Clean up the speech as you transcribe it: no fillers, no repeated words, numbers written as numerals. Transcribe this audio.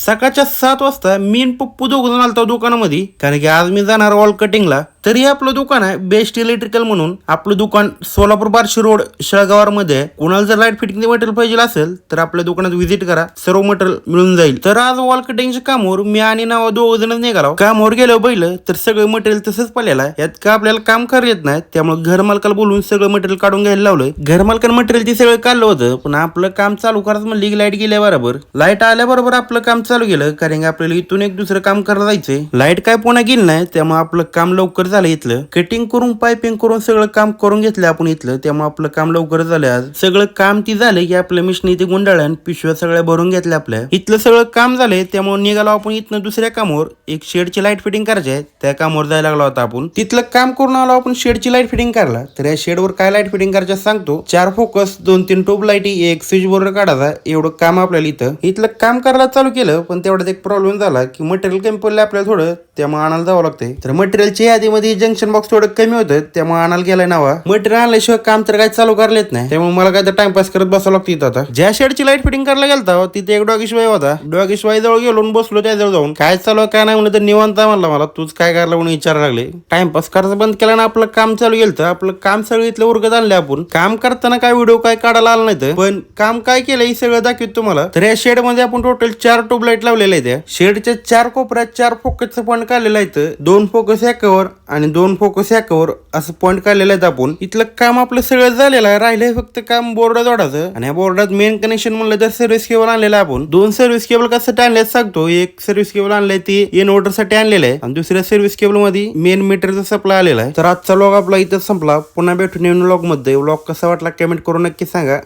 सकाळच्या 7 वाजता मी आणि पप्पू दोघं आलतो दुकानामध्ये, कारण की आज मी जाणार वॉल कटिंगला. तरी आपलं दुकान आहे बेस्ट इलेक्ट्रिकल म्हणून. आपलं दुकान सोलापूर बार्शी रोड शेळगावमध्ये आहे. कोणाला जर लाईट फिटिंग मटेरियल पाहिजे असेल तर आपल्या दुकानात व्हिजिट करा, सर्व मटेरियल मिळून जाईल. तर आज वॉल कटिंगच्या कामावर मी आणि नाव दोघ जण निघालो. कामावर गेलो बैल तर सगळं मटेरियल तसंच पडलेलं आहे. यात का आपल्याला काम करता येत नाही, त्यामुळे घर मालकाला बोलून सगळं मटेरियल काढून घ्यायला लावलंय. घर मालकानं मटेरियल ती सगळं काढलं होतं, पण आपलं काम चालू करायचं म्हणलं की लाईट गेल्या बरोबर, लाईट आल्याबरोबर आपलं काम चालू केलं, कारण की आपल्याला इथून एक दुसरं काम करायला जायचंय. लाईट काय पुन्हा गेली नाही, त्यामुळे आपलं काम लवकर झालं. इथलं कटिंग करून पायपिंग करून सगळं काम करून घेतलं आपण इथलं, त्यामुळे आपलं काम लवकर झालं. आज सगळं काम ती झालं की आपल्या मिशनी ते गुंडाळ्यान पिशव्या सगळ्या भरून घेतल्या. आपल्या इथलं सगळं काम झालंय, त्यामुळे निघालो आपण इथनं दुसऱ्या कामावर. एक शेडची लाईट फिटिंग करायची आहे, त्या कामावर जायला लागलो होता आपण. तिथलं काम करून आलो आपण शेडची लाईट फिटिंग करायला. तर या शेडवर काय लाईट फिटिंग करायचं सांगतो. 4 फोकस, 2-3 ट्यूब लाईटी, एक स्विच बोर्ड काढायचा, एवढं काम आपल्याला इथलं काम करायला चालू केलं. पण तेवढ्यात एक प्रॉब्लेम झाला की मटेरियल कमी पडलं आपल्याला थोडं, त्यामुळे आणायला जावं लागतंय. तर मटेरियलच्या यादीमध्ये जंक्शन बॉक्स थोडं कमी होतं, त्यामुळे आणायला गेलाय नावा. मटेरियल आणल्याशिवाय काम तर काय चालू करायला येत नाही, त्यामुळे मला काय तर टाइमपास करत बसावं लागतं इथं. आता ज्या शेडची लाईट फिटिंग करायला गेलता तिथे एक डॉगीशिवाय होता. डॉगीशिवाय जवळ गेलो बसलो, त्याजवळ जाऊन काय चालू काय नाही म्हणलं तर निवांत म्हणला. मला तूच काय करायला म्हणून विचारायला लागले. टाइमपास करायचं बंद केला ना आपलं काम चालू गेलं. आपलं काम सगळं इथलं उरगत आणलं. आपण काम करताना काय व्हिडिओ काय काढायला आला नाही, पण काम काय केलं हे सगळं दाखवतो तुम्हाला. तर या शेड मध्ये आपण टोटल 4 ट्यूबलाईट लावलेल्या आहेत. त्या शेडच्या 4 कोपऱ्यात 4 फोकसचं पॉईंट काढलेलं आहे. 2 फोकस याकावर आणि 2 फोकस याकावर असं पॉईंट काढलेलं आहेत आपण. इथलं काम आपलं सगळं झालेलं आहे. राहिलंय फक्त काम बोर्ड जोडायचं. आणि या बोर्डात मेन कनेक्शन म्हणलं तर सर्व्हिस केबल आणलेलं आहे आपण. 2 सर्व्हिस केबल कसं आणले सांगतो. एक सर्व्हिस केबल आणलंय ती इन्व्हर्टर साठी आणलेलं आहे, आणि दुसऱ्या सर्व्हिस केबल मध्ये मेन मीटरचा सप्लाय आलेला आहे. तर आजचा व्लॉग आपला इथं संपला. पुन्हा भेटून येऊन व्लॉग मध्ये. व्लॉग कसा वाटला कमेंट करून नक्की सांगा.